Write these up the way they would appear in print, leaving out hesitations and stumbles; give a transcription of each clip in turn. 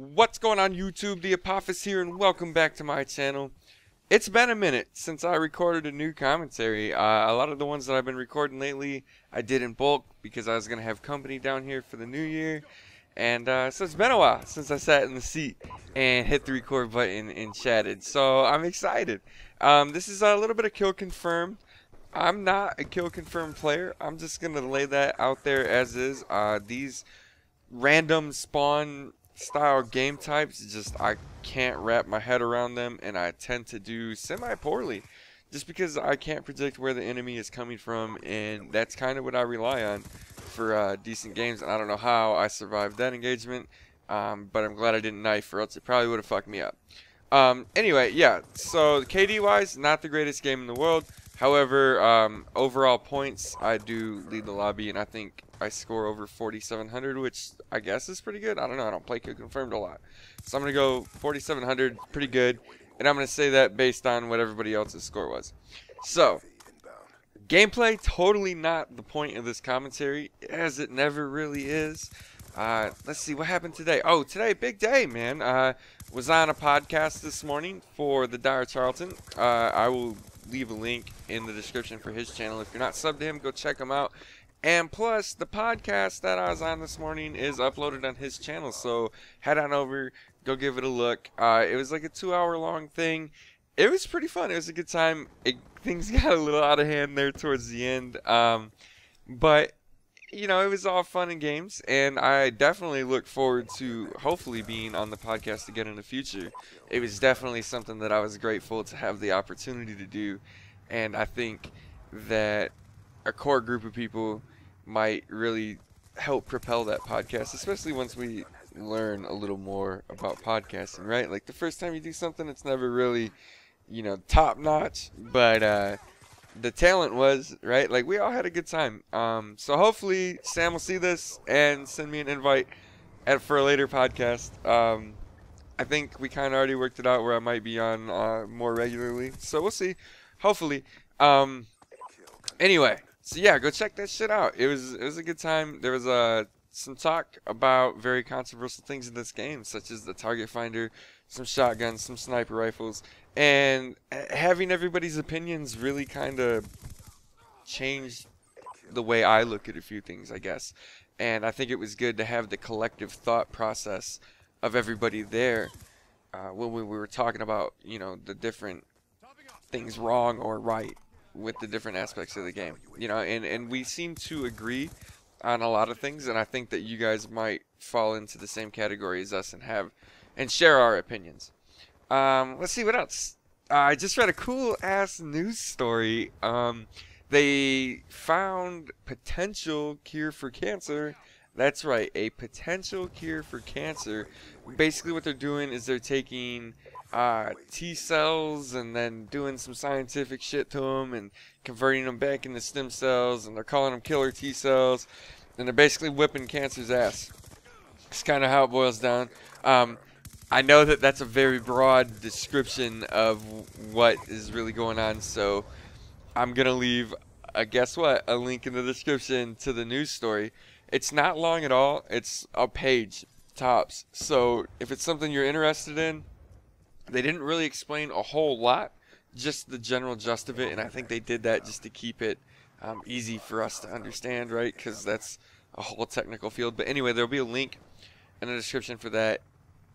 What's going on YouTube? The Apophis here, and welcome back to my channel. It's been a minute since I recorded a new commentary. A lot of the ones that I've been recording lately I did in bulk because I was going to have company down here for the new year. And so it's been a while since I sat in the seat and hit the record button and chatted. So I'm excited. This is a little bit of kill confirmed. I'm not a kill confirmed player. I'm just going to lay that out there as is. These random spawn style game types, just I can't wrap my head around them, and I tend to do semi poorly just because I can't predict where the enemy is coming from, and that's kind of what I rely on for decent games. And I don't know how I survived that engagement, but I'm glad I didn't knife, or else it probably would have fucked me up. Anyway, yeah, so KD wise, not the greatest game in the world. However, overall points, I do lead the lobby, and I think I score over 4,700, which I guess is pretty good. I don't know. I don't play kill confirmed a lot. So I'm going to go 4,700, pretty good. And I'm going to say that based on what everybody else's score was. So, gameplay, totally not the point of this commentary, as it never really is. Let's see, what happened today? Oh, today, big day, man. Was on a podcast this morning for thedirecharlton. I will leave a link in the description for his channel. If you're not subbed to him, go check him out. And plus, the podcast that I was on this morning is uploaded on his channel, so head on over, go give it a look. It was like a 2-hour long thing. It was pretty fun. It was a good time. Things got a little out of hand there towards the end, but you know, it was all fun and games, and I definitely look forward to hopefully being on the podcast again in the future. It was definitely something that I was grateful to have the opportunity to do, and I think that a core group of people might really help propel that podcast, especially once we learn a little more about podcasting, right? Like, the first time you do something, it's never really, you know, top notch, but the talent was, right? Like, we all had a good time. So hopefully Sam will see this and send me an invite for a later podcast. I think we kind of already worked it out where I might be on more regularly, so we'll see. Hopefully. Anyway, so yeah, go check that shit out. It was a good time. There was some talk about very controversial things in this game, such as the target finder, some shotguns, some sniper rifles, and having everybody's opinions really kind of changed the way I look at a few things, I guess. And I think it was good to have the collective thought process of everybody there when we were talking about, you know, the different things wrong or right with the different aspects of the game, you know, and we seem to agree on a lot of things, and I think that you guys might fall into the same category as us and share our opinions. Let's see what else. I just read a cool ass news story. They found potential cure for cancer. That's right, a potential cure for cancer. Basically what they're doing is they're taking T cells and then doing some scientific shit to them and converting them back into stem cells, and they're calling them killer T cells, and they're basically whipping cancer's ass. It's kind of how it boils down. I know that that's a very broad description of what is really going on, so I'm gonna leave guess what, a link in the description to the news story. It's not long at all. It's a page tops, so if it's something you're interested in, they didn't really explain a whole lot, just the general gist of it, and I think they did that just to keep it easy for us to understand, right? Because that's a whole technical field. But anyway, there'll be a link in the description for that.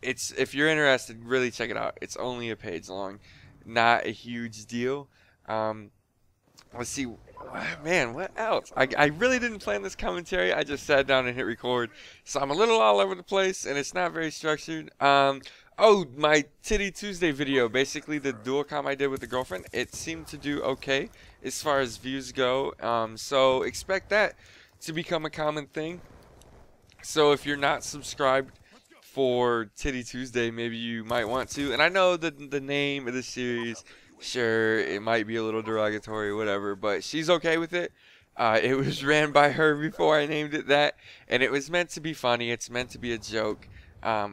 If you're interested, really check it out. It's only a page long, not a huge deal. Let's see, man, what else? I really didn't plan this commentary. I just sat down and hit record, so I'm a little all over the place, and it's not very structured. Oh, my Titty Tuesday video, basically the dual comm I did with the girlfriend, it seemed to do okay as far as views go. So expect that to become a common thing. So if you're not subscribed for Titty Tuesday, maybe you might want to. And I know that the name of the series, sure, it might be a little derogatory or whatever, but she's okay with it. It was ran by her before I named it that, and it was meant to be funny. It's meant to be a joke.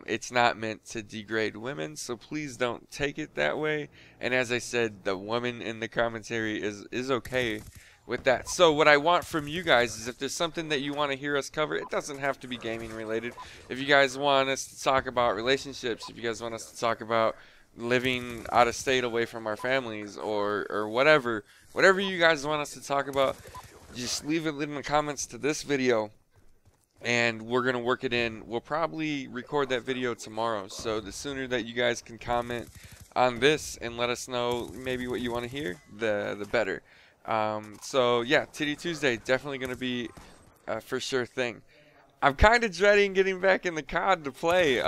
It's not meant to degrade women, so please don't take it that way. And as I said, the woman in the commentary is okay with that. So what I want from you guys is if there's something that you want to hear us cover, it doesn't have to be gaming related. If you guys want us to talk about relationships, if you guys want us to talk about living out of state away from our families, or whatever you guys want us to talk about, just leave it in the comments to this video, and we're gonna work it in. We'll probably record that video tomorrow, so the sooner that you guys can comment on this and let us know maybe what you want to hear, the better. So yeah, Titty Tuesday definitely gonna be a for sure thing. I'm kind of dreading getting back in the COD to play.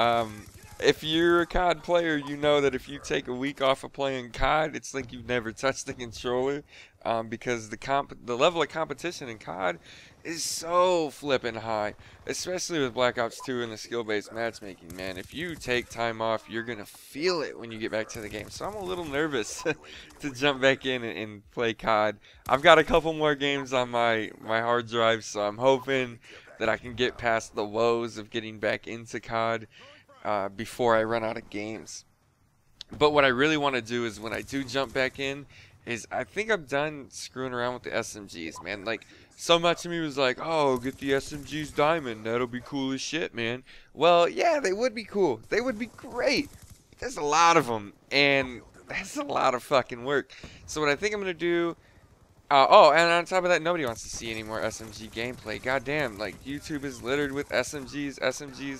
If you're a COD player, you know that if you take a week off of playing COD, it's like you've never touched the controller, because the level of competition in COD is so flippin' high, especially with Black Ops 2 and the skill-based matchmaking, man. If you take time off, you're gonna feel it when you get back to the game. So I'm a little nervous to jump back in and play COD. I've got a couple more games on my hard drive, so I'm hoping that I can get past the woes of getting back into COD before I run out of games. But what I really want to do is when I do jump back in is I think I'm done screwing around with the SMGs, man. Like, so much of me was like, oh, get the SMGs diamond, that'll be cool as shit, man. Well, yeah, they would be cool, they would be great. There's a lot of them, and that's a lot of fucking work. So what I think I'm gonna do, oh, and on top of that, nobody wants to see any more SMG gameplay. Goddamn, like, YouTube is littered with SMGs,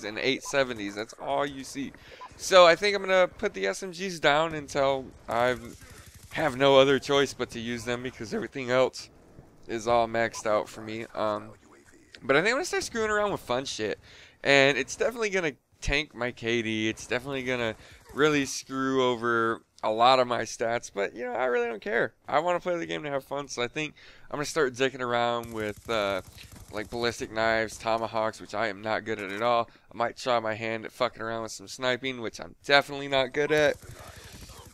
and 870s. That's all you see. So I think I'm gonna put the SMGs down until I have no other choice but to use them, because everything else is all maxed out for me. But I think I'm gonna start screwing around with fun shit, and it's definitely gonna tank my KD. It's definitely gonna really screw over a lot of my stats, but you know, I really don't care. I want to play the game to have fun, so I think I'm gonna start dicking around with like ballistic knives, tomahawks, which I am not good at all. I might try my hand at fucking around with some sniping, which I'm definitely not good at.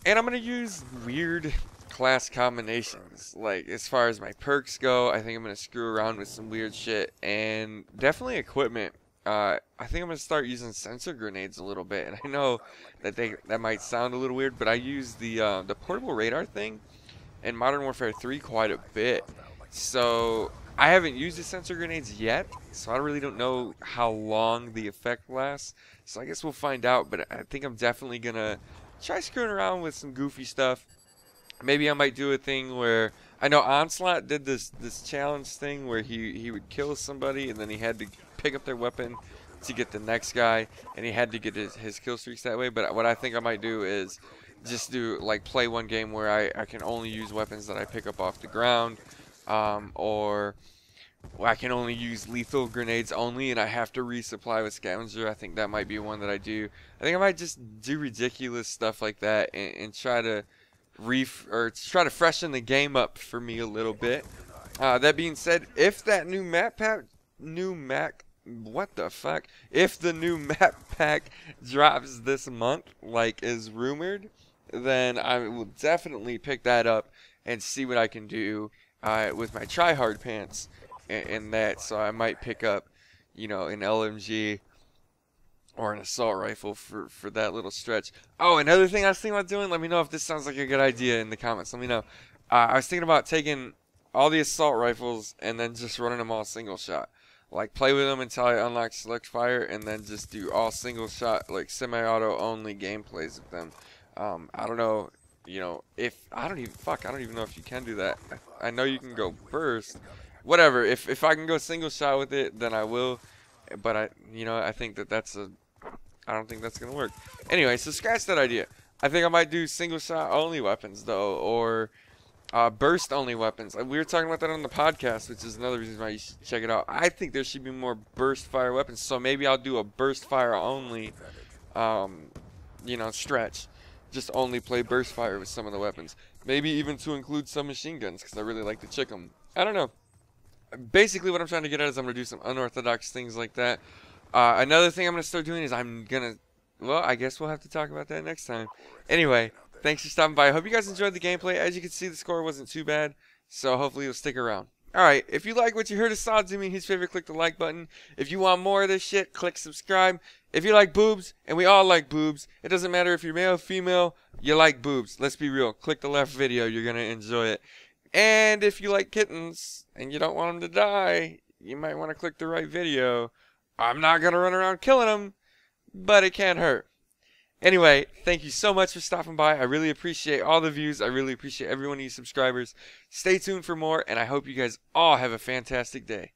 And I'm gonna use weird class combinations. Like, as far as my perks go, I think I'm gonna screw around with some weird shit, and definitely equipment. I think I'm gonna start using sensor grenades a little bit, and I know that that might sound a little weird, but I use the portable radar thing in Modern Warfare 3 quite a bit. So I haven't used the sensor grenades yet, so I really don't know how long the effect lasts. So I guess we'll find out. But I think I'm definitely gonna try screwing around with some goofy stuff. Maybe I might do a thing where, I know Onslaught did this challenge thing where he would kill somebody and then he had to pick up their weapon to get the next guy, and he had to get his kill streaks that way. But what I think I might do is just do, like, play one game where I can only use weapons that I pick up off the ground, or I can only use lethal grenades only, and I have to resupply with scavenger. I think that might be one that I do. I think I might just do ridiculous stuff like that and try to try to freshen the game up for me a little bit. That being said, if that new map pack, if the new map pack drops this month, like is rumored, then I will definitely pick that up and see what I can do with my tryhard pants and that. So I might pick up, you know, an LMG or an assault rifle for that little stretch. Oh, another thing I was thinking about doing, let me know if this sounds like a good idea in the comments. Let me know. I was thinking about taking all the assault rifles and then just running them all single shot. Like, play with them until I unlock select fire, and then just do all single shot, like semi-auto only gameplays of them. I don't know, you know, I don't even know if you can do that. I know you can go burst. Whatever, if I can go single shot with it, then I will. But I think I don't think that's gonna work. Anyway, so scratch that idea. I think I might do single shot only weapons though, or burst only weapons. We were talking about that on the podcast, which is another reason why you should check it out. I think there should be more burst fire weapons, so maybe I'll do a burst fire only, stretch. Just only play burst fire with some of the weapons. Maybe even to include some machine guns, because I really like to chick them. I don't know. Basically, what I'm trying to get at is I'm going to do some unorthodox things like that. Another thing I'm going to start doing is well, I guess we'll have to talk about that next time. Anyway, thanks for stopping by. I hope you guys enjoyed the gameplay. As you can see, the score wasn't too bad, so hopefully you'll stick around. Alright, if you like what you heard of Saw, do me his favor, click the like button. If you want more of this shit, click subscribe. If you like boobs, and we all like boobs, it doesn't matter if you're male or female, you like boobs. Let's be real. Click the left video, you're going to enjoy it. And if you like kittens and you don't want them to die, you might want to click the right video. I'm not going to run around killing them, but it can't hurt. Anyway, thank you so much for stopping by. I really appreciate all the views. I really appreciate every one of you subscribers. Stay tuned for more, and I hope you guys all have a fantastic day.